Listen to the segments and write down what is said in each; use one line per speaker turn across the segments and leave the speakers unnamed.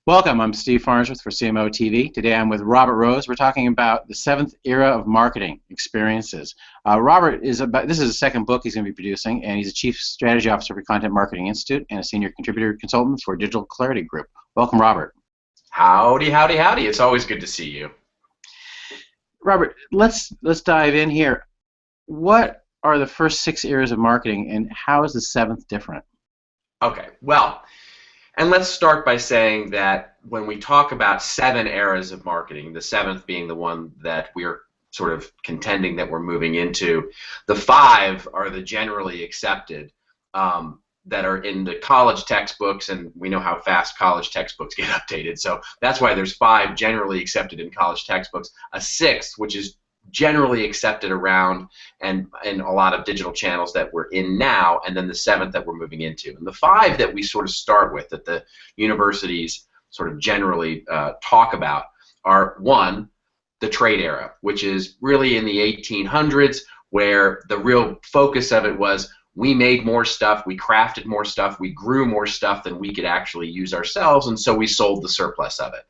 Welcome, I'm Steve Farnsworth for CMO TV. Today I'm with Robert Rose. We're talking about the seventh era of marketing experiences. Robert this is his second book he's going to be producing, and he's a Chief Strategy Officer for Content Marketing Institute and a Senior Contributor Consultant for Digital Clarity Group. Welcome, Robert.
Howdy, howdy, howdy. It's always good to see you.
Robert, let's dive in here. What are the first 6 eras of marketing, and how is the seventh different?
Okay, well, and let's start by saying that when we talk about 7 eras of marketing, the 7th being the one that we're sort of contending that we're moving into, the 5 are the generally accepted that are in the college textbooks, and we know how fast college textbooks get updated, so that's why there's 5 generally accepted in college textbooks, a 6th, which is generally accepted around and in a lot of digital channels that we're in now, and then the 7th that we're moving into. And the 5 that we sort of start with, that the universities sort of generally talk about, are 1, the trade era, which is really in the 1800s, where the real focus of it was we made more stuff, we crafted more stuff, we grew more stuff than we could actually use ourselves, and so we sold the surplus of it.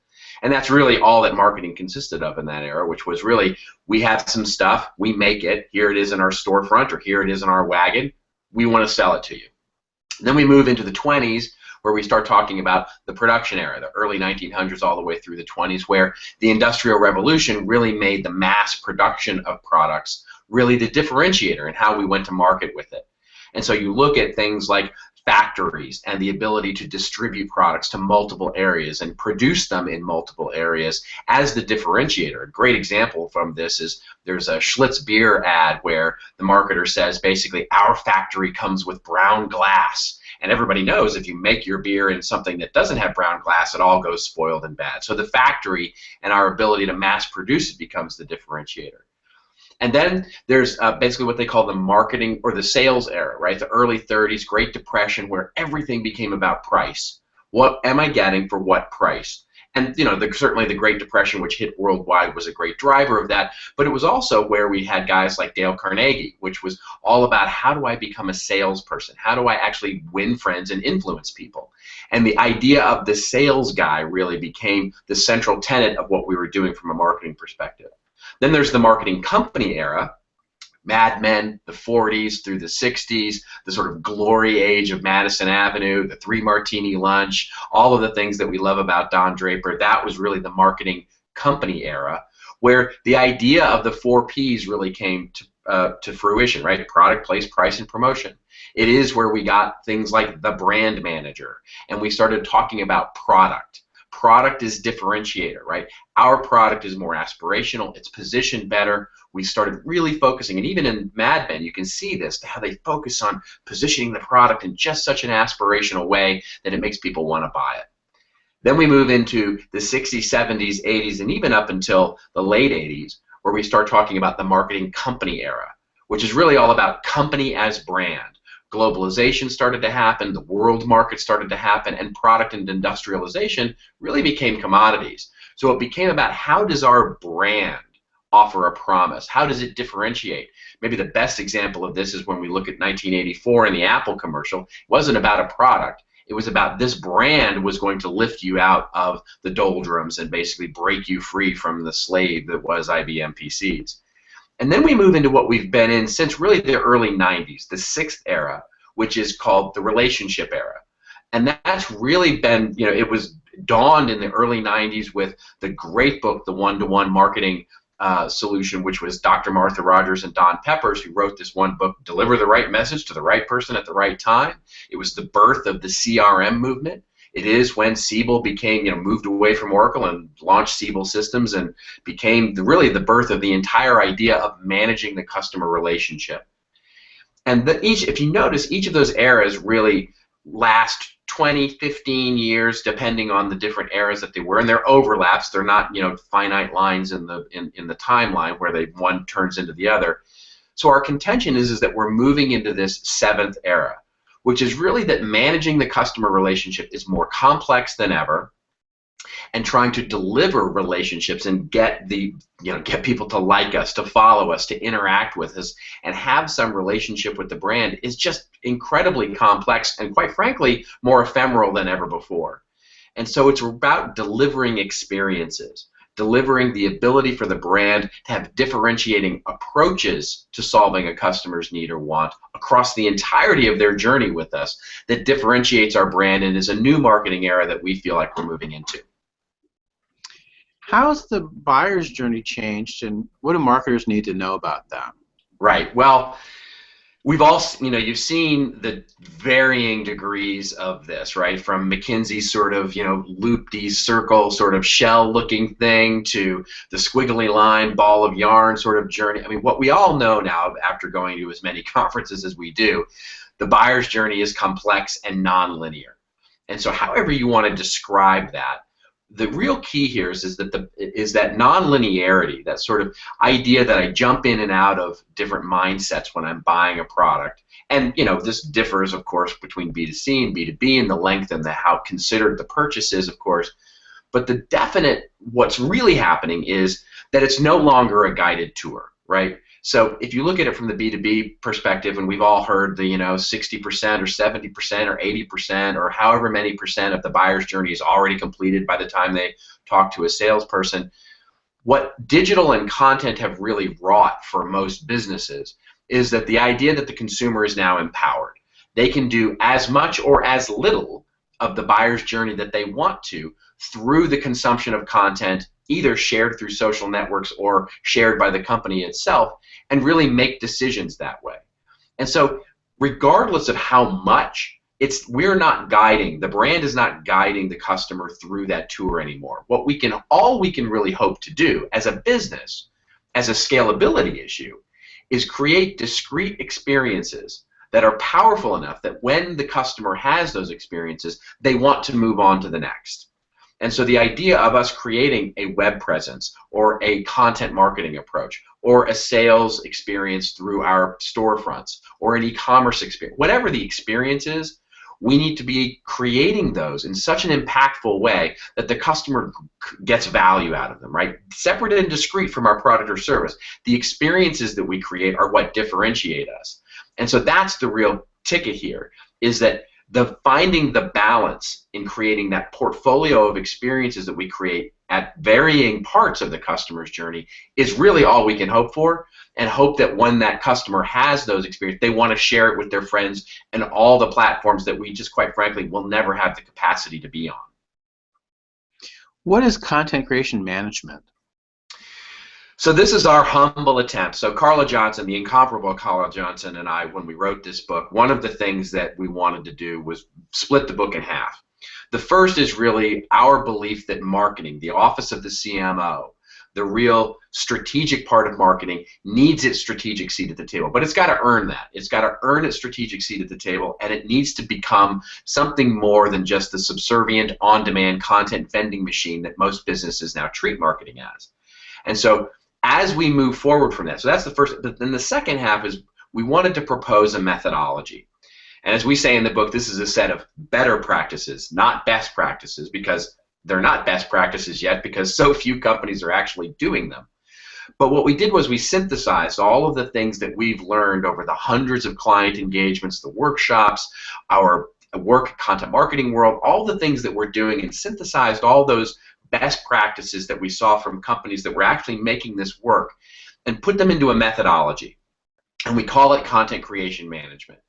And that's really all that marketing consisted of in that era, which was really, we have some stuff, we make it, here it is in our storefront, or here it is in our wagon, we want to sell it to you. Then we move into the 20s, where we start talking about the production era, the early 1900s all the way through the 20s, where the Industrial Revolution really made the mass production of products really the differentiator in how we went to market with it. And so you look at things like factories and the ability to distribute products to multiple areas and produce them in multiple areas as the differentiator. A great example from this is there's a Schlitz beer ad where the marketer says basically, our factory comes with brown glass. And everybody knows if you make your beer in something that doesn't have brown glass, it all goes spoiled and bad. So the factory and our ability to mass produce it becomes the differentiator. And then there's basically what they call the marketing or the sales era, right? The early 30s, Great Depression, where everything became about price. What am I getting for what price? And you know, certainly the Great Depression, which hit worldwide, was a great driver of that. But it was also where we had guys like Dale Carnegie, which was all about how do I become a salesperson? How do I actually win friends and influence people? And the idea of the sales guy really became the central tenet of what we were doing from a marketing perspective. Then there's the marketing company era, Mad Men, the 40s through the 60s, the sort of glory age of Madison Avenue, the 3-martini lunch, all of the things that we love about Don Draper. That was really the marketing company era, where the idea of the 4 Ps really came to fruition, right? Product, place, price, and promotion. It is where we got things like the brand manager, and we started talking about product. Product is differentiator, right? Our product is more aspirational, it's positioned better. We started really focusing, and even in Mad Men, you can see this, how they focus on positioning the product in just such an aspirational way that it makes people want to buy it. Then we move into the 60s, 70s, 80s, and even up until the late 80s, where we start talking about the marketing company era, which is really all about company as brand. Globalization started to happen, the world market started to happen, and product and industrialization really became commodities. So it became about how does our brand offer a promise? How does it differentiate? Maybe the best example of this is when we look at 1984 in the Apple commercial. It wasn't about a product. It was about this brand was going to lift you out of the doldrums and basically break you free from the slave that was IBM PCs. And then we move into what we've been in since really the early 90s, the 6th era, which is called the relationship era. And that's really been, you know, it was dawned in the early 90s with the great book, The One-to-One Marketing Solution, which was Dr. Martha Rogers and Don Peppers, who wrote this one book, Deliver the Right Message to the Right Person at the Right Time. It was the birth of the CRM movement. It is when Siebel became, moved away from Oracle and launched Siebel Systems and became really the birth of the entire idea of managing the customer relationship. And if you notice, each of those eras really last 20, 15 years, depending on the different eras that they were, and they're overlaps. They're not, finite lines in the timeline where one turns into the other. So our contention is that we're moving into this 7th era, which is really that managing the customer relationship is more complex than ever, and trying to deliver relationships and get people to like us, to follow us, to interact with us, and have some relationship with the brand is just incredibly complex and, quite frankly, more ephemeral than ever before. And so it's about delivering experiences, delivering the ability for the brand to have differentiating approaches to solving a customer's need or want across the entirety of their journey with us that differentiates our brand and is a new marketing era that we feel like we're moving into.
How's the buyer's journey changed, and what do marketers need to know about that?
Right. Well, we've all, you've seen the varying degrees of this, right? From McKinsey's sort of, loop-de circle sort of shell-looking thing to the squiggly line ball of yarn sort of journey. I mean, what we all know now after going to as many conferences as we do, the buyer's journey is complex and non-linear. And so however you want to describe that, the real key here is that non-linearity, that sort of idea that I jump in and out of different mindsets when I'm buying a product. And this differs, of course, between B2C and B2B and the length and how considered the purchase is, of course. But what's really happening is that it's no longer a guided tour, right? So if you look at it from the B2B perspective, and we've all heard the 60% or 70% or 80% or however many percent of the buyer's journey is already completed by the time they talk to a salesperson, what digital and content have really wrought for most businesses is that the idea that the consumer is now empowered. They can do as much or as little of the buyer's journey that they want to through the consumption of content, either shared through social networks or shared by the company itself, and really make decisions that way. And so regardless of how much, we're not guiding, the brand is not guiding the customer through that tour anymore. All we can really hope to do as a business, as a scalability issue, is create discrete experiences that are powerful enough that when the customer has those experiences, they want to move on to the next. And so the idea of us creating a web presence or a content marketing approach or a sales experience through our storefronts or an e-commerce experience, whatever the experience is, we need to be creating those in such an impactful way that the customer gets value out of them, right? Separate and discrete from our product or service. The experiences that we create are what differentiate us. And so that's the real ticket here, is that finding the balance in creating that portfolio of experiences that we create at varying parts of the customer's journey is really all we can hope for, and hope that when that customer has those experiences, they want to share it with their friends and all the platforms that we just quite frankly will never have the capacity to be on.
What is content creation management?
So this is our humble attempt. So Carla Johnson, the incomparable Carla Johnson, and I, when we wrote this book, one of the things that we wanted to do was split the book in half. The first is really our belief that marketing, the office of the CMO, the real strategic part of marketing, needs its strategic seat at the table. But it's got to earn that. It's got to earn its strategic seat at the table, and it needs to become something more than just the subservient, on-demand content vending machine that most businesses now treat marketing as. And so as we move forward from that, so that's the first, but then the second half is we wanted to propose a methodology. And as we say in the book, this is a set of better practices, not best practices, because they're not best practices yet because so few companies are actually doing them. But what we did was we synthesized all of the things that we've learned over the hundreds of client engagements, the workshops, our work content marketing world, all the things that we're doing, and synthesized all those best practices that we saw from companies that were actually making this work and put them into a methodology. And we call it content creation management.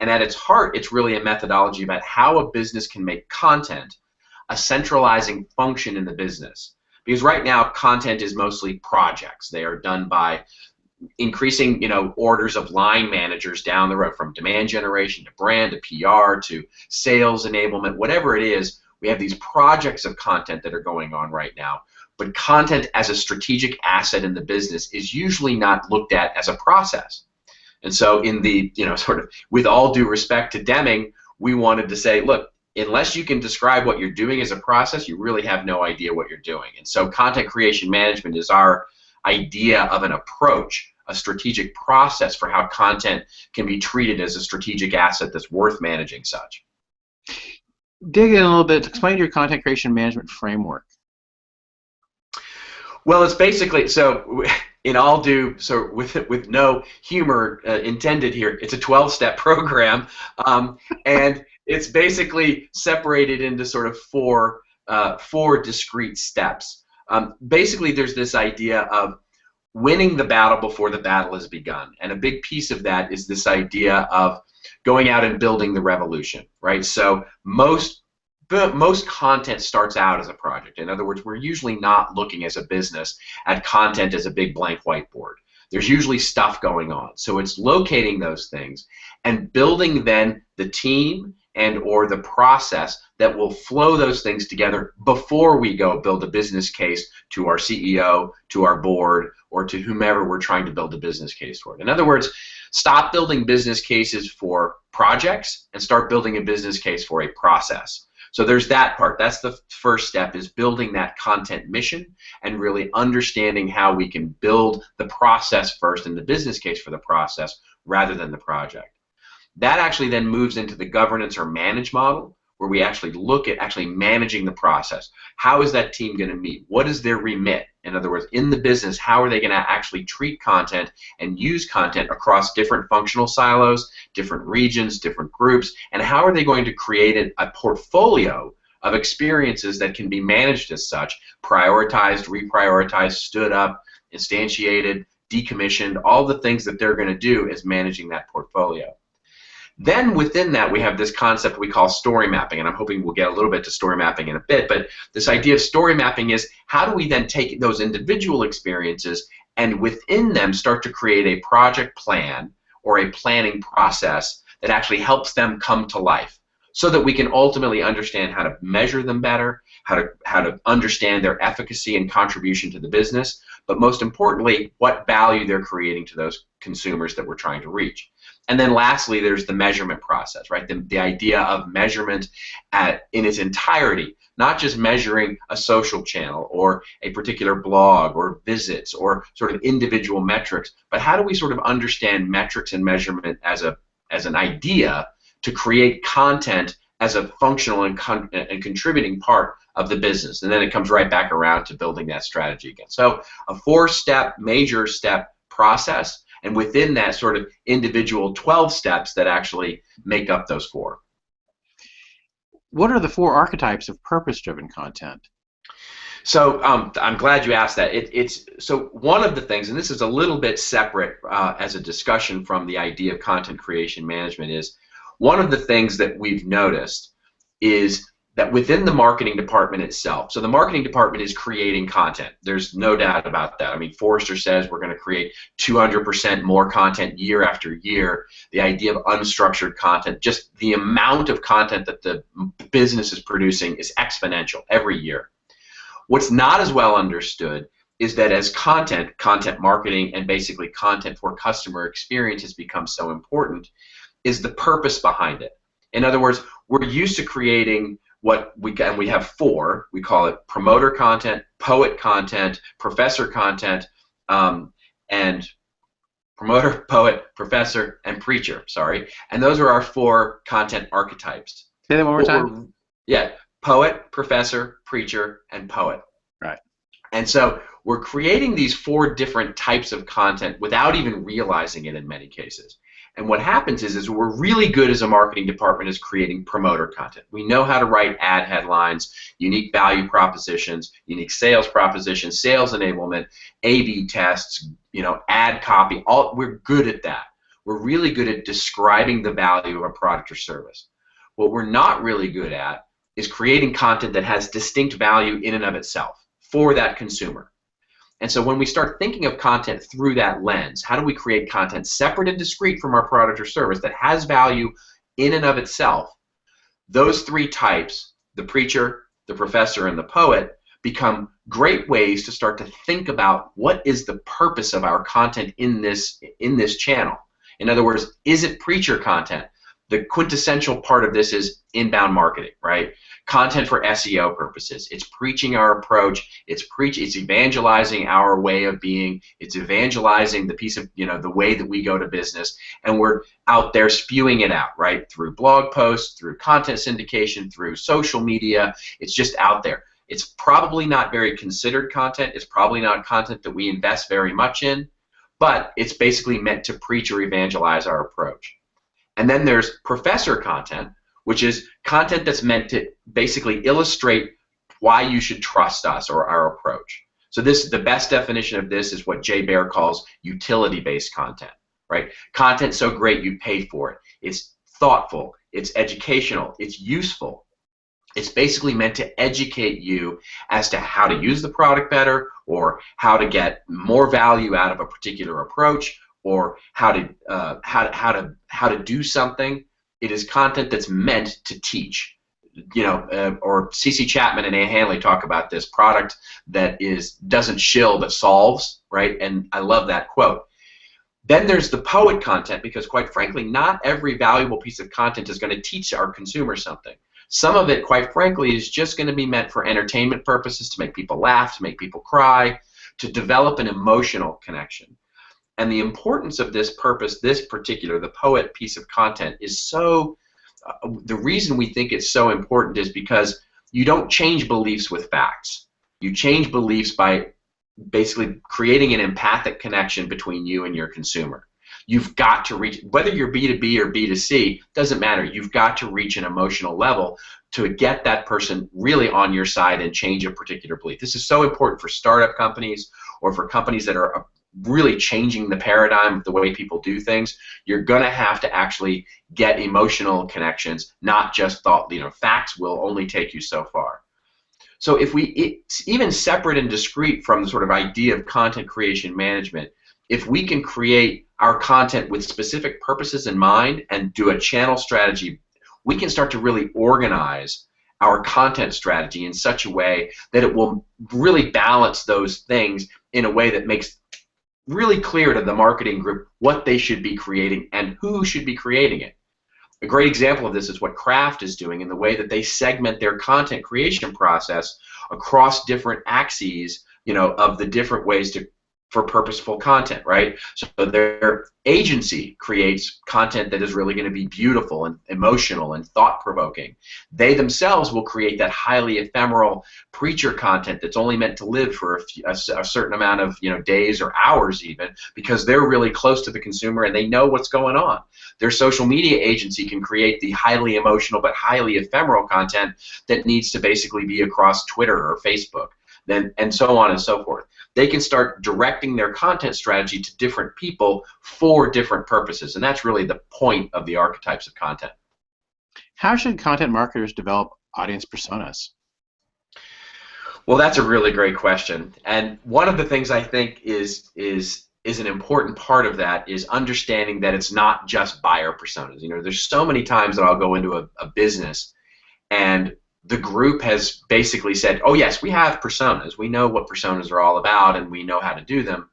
And at its heart, it's really a methodology about how a business can make content a centralizing function in the business. Because right now, content is mostly projects. They are done by increasing, orders of line managers down the road, from demand generation to brand to PR to sales enablement, whatever it is. We have these projects of content that are going on right now, but content as a strategic asset in the business is usually not looked at as a process. And so in the, sort of with all due respect to Deming, we wanted to say, look, unless you can describe what you're doing as a process, you really have no idea what you're doing. And so content creation management is our idea of an approach, a strategic process for how content can be treated as a strategic asset that's worth managing such.
Dig in a little bit. Explain your content creation management framework.
Well, it's basically, so in all due, so with no humor intended here, it's a 12-step program, and it's basically separated into sort of four four discrete steps. Basically, there's this idea of winning the battle before the battle has begun. And a big piece of that is this idea of going out and building the revolution, right? So most content starts out as a project. In other words, we're usually not looking as a business at content as a big blank whiteboard. There's usually stuff going on. So it's locating those things and building then the team and or the process that will flow those things together before we go build a business case to our CEO, to our board, or to whomever we're trying to build a business case for. In other words, stop building business cases for projects and start building a business case for a process. So there's that part. That's the first step, is building that content mission and really understanding how we can build the process first and the business case for the process rather than the project. That actually then moves into the governance or manage model, where we actually look at actually managing the process. How is that team going to meet? What is their remit? In other words, in the business, how are they going to actually treat content and use content across different functional silos, different regions, different groups, and how are they going to create a portfolio of experiences that can be managed as such, prioritized, reprioritized, stood up, instantiated, decommissioned, all the things that they're going to do is managing that portfolio. Then within that, we have this concept we call story mapping, and I'm hoping we'll get a little bit to story mapping in a bit, but this idea of story mapping is how do we then take those individual experiences and within them start to create a project plan or a planning process that actually helps them come to life so that we can ultimately understand how to measure them better, how to understand their efficacy and contribution to the business, but most importantly, what value they're creating to those consumers that we're trying to reach. And then lastly, there's the measurement process, right? The idea of measurement in its entirety, not just measuring a social channel or a particular blog or visits or sort of individual metrics, but how do we sort of understand metrics and measurement as an idea to create content as a functional and contributing part of the business. And then it comes right back around to building that strategy again. So a 4-step, major step process, and within that sort of individual 12 steps that actually make up those 4.
What are the 4 archetypes of purpose-driven content?
So I'm glad you asked that. So one of the things, and this is a little bit separate as a discussion from the idea of content creation management, is one of the things that we've noticed is that within the marketing department itself, so the marketing department is creating content. There's no doubt about that. I mean, Forrester says we're going to create 200% more content year after year. The idea of unstructured content, just the amount of content that the business is producing is exponential every year. What's not as well understood is that as content marketing, and basically content for customer experience has become so important, is the purpose behind it. In other words, we're used to creating what we have 4. We call it promoter content, poet content, professor content, and promoter, poet, professor, and preacher. Sorry, and those are our 4 content archetypes.
Say that one more time.
Yeah, poet, professor, preacher, and poet.
Right.
And so we're creating these 4 different types of content without even realizing it in many cases. And what happens is we're really good as a marketing department is creating promoter content. We know how to write ad headlines, unique value propositions, unique sales propositions, sales enablement, A/B tests, ad copy. We're good at that. We're really good at describing the value of a product or service. What we're not really good at is creating content that has distinct value in and of itself for that consumer. And so when we start thinking of content through that lens, how do we create content separate and discrete from our product or service that has value in and of itself? Those 3 types, the preacher, the professor, and the poet, become great ways to start to think about what is the purpose of our content in this channel. In other words, is it preacher content? The quintessential part of this is inbound marketing, right? Content for SEO purposes. It's preaching our approach. It's evangelizing our way of being. It's evangelizing the piece of, the way that we go to business, and we're out there spewing it out, right? Through blog posts, through content syndication, through social media. It's just out there. It's probably not very considered content. It's probably not content that we invest very much in, but it's basically meant to preach or evangelize our approach. And then there's professor content, which is content that's meant to basically illustrate why you should trust us or our approach. So the best definition of this is what Jay Baer calls utility-based content, right? Content so great you pay for it. It's thoughtful, it's educational, it's useful. It's basically meant to educate you as to how to use the product better, or how to get more value out of a particular approach, or how to do something. It is content that's meant to teach. Or C.C. Chapman and A. Hanley talk about this: product that doesn't shill but solves, right? And I love that quote. Then there's the poet content, because quite frankly, not every valuable piece of content is going to teach our consumer something. Some of it, quite frankly, is just going to be meant for entertainment purposes, to make people laugh, to make people cry, to develop an emotional connection. And the importance of this purpose, the poet piece of content, is so, the reason we think it's so important is because you don't change beliefs with facts. You change beliefs by basically creating an empathic connection between you and your consumer. You've got to reach, whether you're B2B or B2C, doesn't matter. You've got to reach an emotional level to get that person really on your side and change a particular belief. This is so important for startup companies, or for companies that are really changing the paradigm of the way people do things. You're going to have to actually get emotional connections, not just thought. Facts will only take you so far. So if even separate and discrete from the sort of idea of content creation management, if we can create our content with specific purposes in mind and do a channel strategy, we can start to really organize our content strategy in such a way that it will really balance those things in a way that makes really clear to the marketing group what they should be creating and who should be creating it. A great example of this is what Kraft is doing in the way that they segment their content creation process across different axes, of the different ways for purposeful content, right? So their agency creates content that is really going to be beautiful and emotional and thought-provoking. They themselves will create that highly ephemeral preacher content that's only meant to live for a certain amount of days or hours even, because they're really close to the consumer and they know what's going on. Their social media agency can create the highly emotional but highly ephemeral content that needs to basically be across Twitter or Facebook, and so on and so forth. They can start directing their content strategy to different people for different purposes, and that's really the point of the archetypes of content.
How should content marketers develop audience personas?
Well, that's a really great question, and one of the things I think is an important part of that is understanding that it's not just buyer personas. There's so many times that I'll go into a business and the group has basically said, oh yes, we have personas. We know what personas are all about and we know how to do them.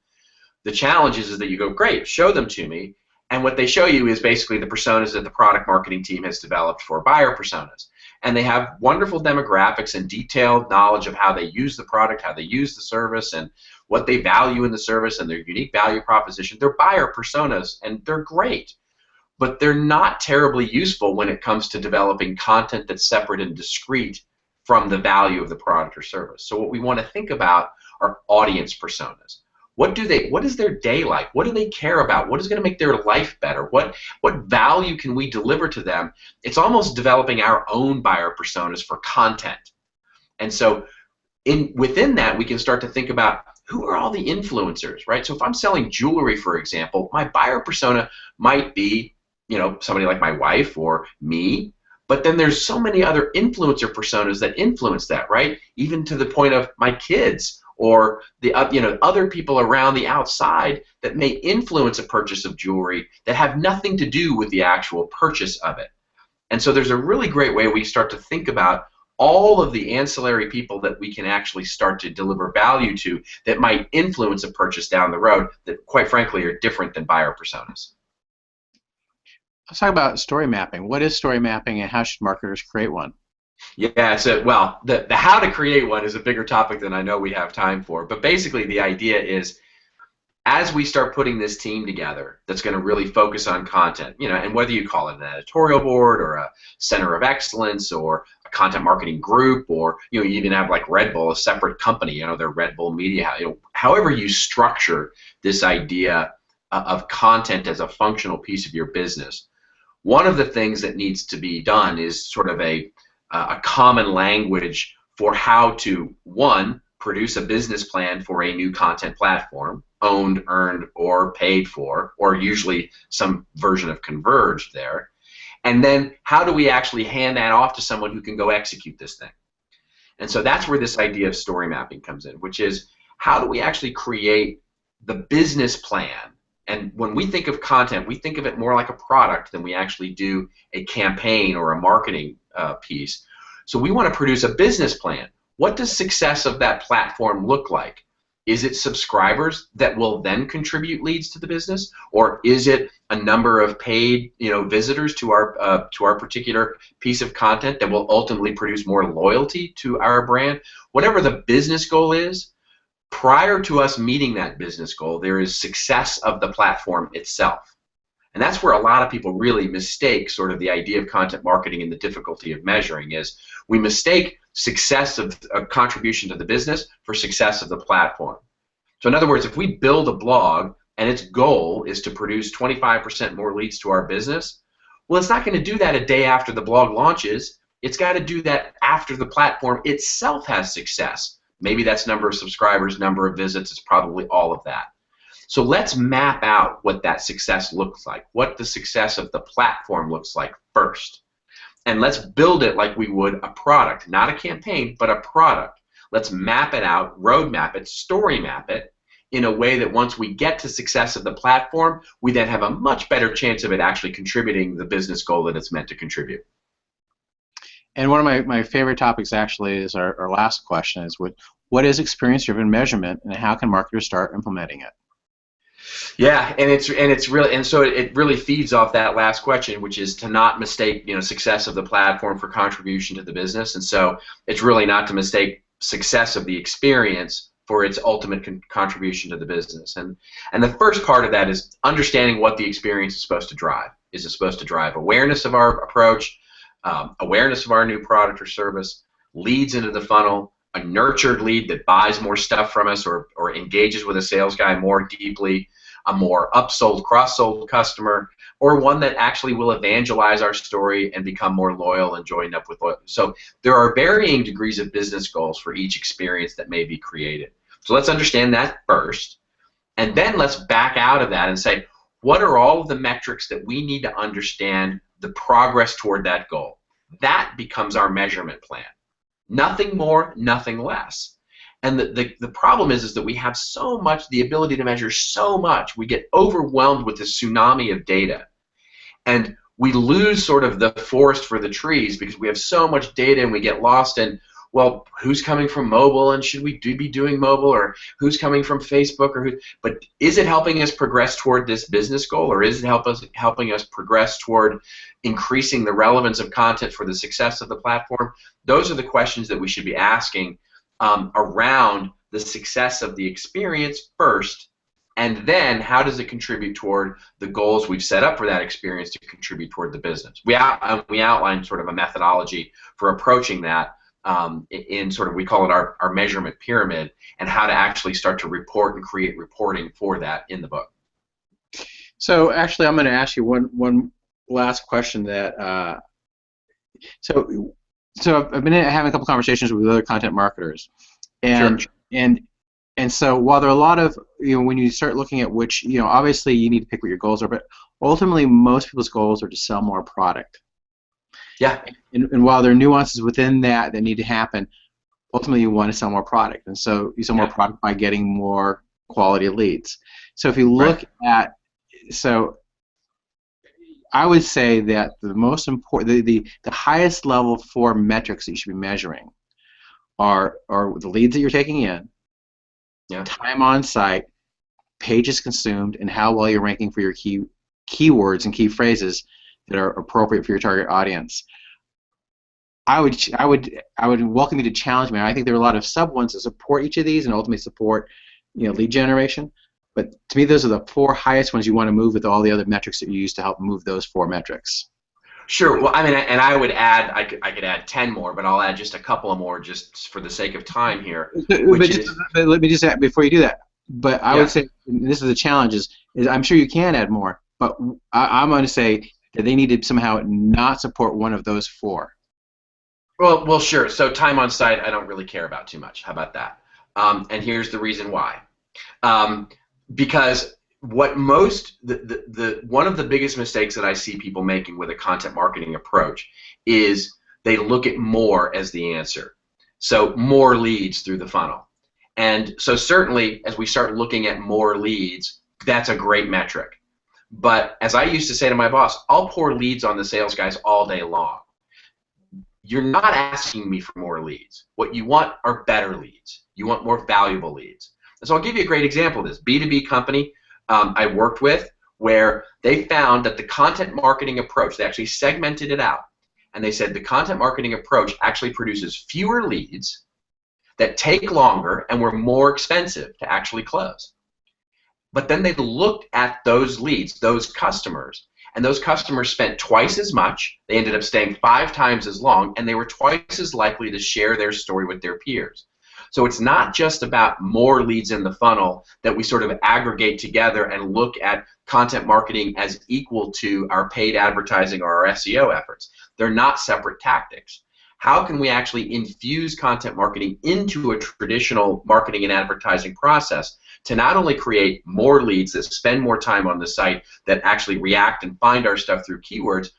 The challenge is that you go, great, show them to me. And what they show you is basically the personas that the product marketing team has developed for buyer personas. And they have wonderful demographics and detailed knowledge of how they use the product, how they use the service, and what they value in the service and their unique value proposition. They're buyer personas and they're great. But they're not terribly useful when it comes to developing content that's separate and discrete from the value of the product or service. So what we want to think about are audience personas. What is their day like? What do they care about? What is going to make their life better? What value can we deliver to them? It's almost developing our own buyer personas for content. And so within that, we can start to think about who are all the influencers, right? So if I'm selling jewelry, for example, my buyer persona might be somebody like my wife or me, but then there's so many other influencer personas that influence that, right? Even to the point of my kids or the other people around the outside that may influence a purchase of jewelry that have nothing to do with the actual purchase of it. And so there's a really great way we start to think about all of the ancillary people that we can actually start to deliver value to that might influence a purchase down the road that, quite frankly, are different than buyer personas.
Let's talk about story mapping. What is story mapping and how should marketers create one?
Yeah, the how to create one is a bigger topic than I know we have time for. But basically the idea is, as we start putting this team together that's going to really focus on content, and whether you call it an editorial board or a center of excellence or a content marketing group, or you even have like Red Bull, a separate company, their Red Bull Media, however you structure this idea of content as a functional piece of your business, one of the things that needs to be done is sort of a common language for how to, one, produce a business plan for a new content platform, owned, earned, or paid for, or usually some version of converged there. And then how do we actually hand that off to someone who can go execute this thing? And so that's where this idea of story mapping comes in, which is how do we actually create the business plan? And when we think of content, we think of it more like a product than we actually do a campaign or a marketing piece. So we want to produce a business plan. What does success of that platform look like? Is it subscribers that will then contribute leads to the business, or is it a number of paid, visitors to our particular piece of content that will ultimately produce more loyalty to our brand? Whatever the business goal is, prior to us meeting that business goal, there is success of the platform itself. And that's where a lot of people really mistake sort of the idea of content marketing and the difficulty of measuring is we mistake success of a contribution to the business for success of the platform. So in other words, if we build a blog and its goal is to produce 25% more leads to our business, well, it's not going to do that a day after the blog launches. It's got to do that after the platform itself has success. Maybe that's number of subscribers, number of visits, it's probably all of that. So let's map out what that success looks like, what the success of the platform looks like first. And let's build it like we would a product, not a campaign, but a product. Let's map it out, road map it, story map it in a way that once we get to success of the platform, we then have a much better chance of it actually contributing the business goal that it's meant to contribute.
And one of my favorite topics actually is our last question is what is experience-driven measurement and how can marketers start implementing it?
Yeah, and it's really, and so it really feeds off that last question, which is to not mistake success of the platform for contribution to the business. And so it's really not to mistake success of the experience for its ultimate contribution to the business. And the first part of that is understanding what the experience is supposed to drive. Is it supposed to drive awareness of our approach, awareness of our new product or service, leads into the funnel, a nurtured lead that buys more stuff from us or engages with a sales guy more deeply, a more upsold, cross-sold customer, or one that actually will evangelize our story and become more loyal and join up with loyalty. So there are varying degrees of business goals for each experience that may be created. So let's understand that first, and then let's back out of that and say, what are all of the metrics that we need to understand the progress toward that goal? That becomes our measurement plan. Nothing more, nothing less. And the problem is that we have so much, the ability to measure so much, we get overwhelmed with this tsunami of data. And we lose sort of the forest for the trees because we have so much data and we get lost in, well, who's coming from mobile and should we be doing mobile, or who's coming from Facebook, or but is it helping us progress toward this business goal, or is it helping us progress toward increasing the relevance of content for the success of the platform? Those are the questions that we should be asking around the success of the experience first, and then how does it contribute toward the goals we've set up for that experience to contribute toward the business. We outlined sort of a methodology for approaching that in sort of, we call it our measurement pyramid, and how to actually start to report and create reporting for that in the book.
So actually I'm going to ask you one last question that so I've been having a couple conversations with other content marketers, and
Sure.
and so while there are a lot of, when you start looking at which, obviously you need to pick what your goals are, but ultimately most people's goals are to sell more product.
Yeah.
And while there are nuances within that need to happen, ultimately you want to sell more product, and so you sell more product by getting more quality leads. So if you look at, so I would say that the most important, the highest level 4 metrics that you should be measuring are the leads that you're taking in, time on site, pages consumed, and how well you're ranking for your keywords and key phrases that are appropriate for your target audience. I would welcome you to challenge me. I think there are a lot of sub ones that support each of these and ultimately support lead generation. But to me, those are the 4 highest ones you want to move with all the other metrics that you use to help move those 4 metrics.
Sure. Well, I mean, and I would add, I could add 10 more, but I'll add just a couple of more just for the sake of time here.
But let me just add before you do that. But I would say, and this is the challenge, is I'm sure you can add more, but I'm going to say that they need to somehow not support one of those 4.
Well, sure. So time on site, I don't really care about too much. How about that? And here's the reason why. Um, because what most one of the biggest mistakes that I see people making with a content marketing approach is they look at more as the answer. So more leads through the funnel. And so certainly as we start looking at more leads, that's a great metric. But as I used to say to my boss, I'll pour leads on the sales guys all day long. You're not asking me for more leads. What you want are better leads. You want more valuable leads. And so I'll give you a great example of this. B2B company I worked with where they found that the content marketing approach, they actually segmented it out. And they said the content marketing approach actually produces fewer leads that take longer and were more expensive to actually close. But then they looked at those leads, those customers, and those customers spent twice as much, they ended up staying 5 times as long, and they were twice as likely to share their story with their peers. So it's not just about more leads in the funnel that we sort of aggregate together and look at content marketing as equal to our paid advertising or our SEO efforts. They're not separate tactics. How can we actually infuse content marketing into a traditional marketing and advertising process to not only create more leads that spend more time on the site, that actually react and find our stuff through keywords,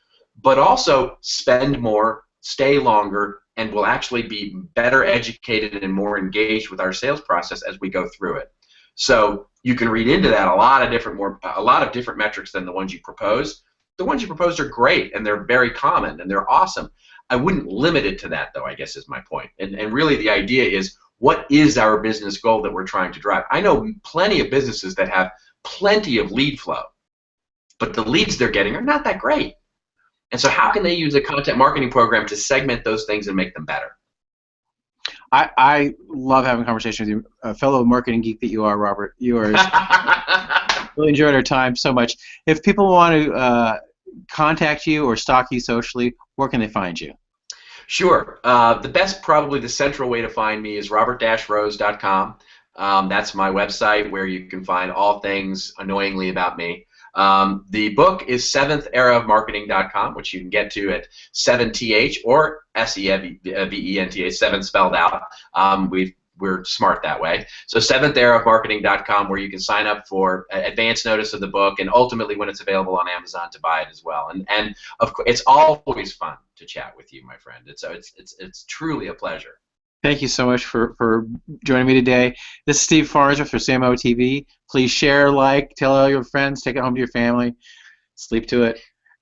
but also spend more, stay longer, and will actually be better educated and more engaged with our sales process as we go through it. So you can read into that a lot of different metrics than the ones you proposed. The ones you proposed are great and they're very common and they're awesome. I wouldn't limit it to that, though, I guess is my point. And really the idea is, what is our business goal that we're trying to drive? I know plenty of businesses that have plenty of lead flow, but the leads they're getting are not that great. And so how can they use a content marketing program to segment those things and make them better?
I love having a conversation with you, a fellow marketing geek that you are, Robert. You are really enjoyed our time so much. If people want to contact you or stalk you socially, where can they find you?
Sure. The best, probably the central way to find me is robert-rose.com. That's my website where you can find all things annoyingly about me. The book is 7theraofmarketing.com, which you can get to at 7th or SEVENTH, 7 spelled out. We're smart that way. So 7theraofmarketing.com, where you can sign up for advance notice of the book, and ultimately when it's available on Amazon to buy it as well. And of course, it's always fun to chat with you, my friend. It's truly a pleasure.
Thank you so much for joining me today. This is Steve Farnsworth for CMO TV. Please share, like, tell all your friends, take it home to your family, sleep to it,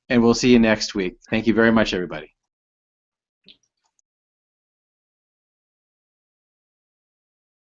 and we'll see you next week. Thank you very much, everybody.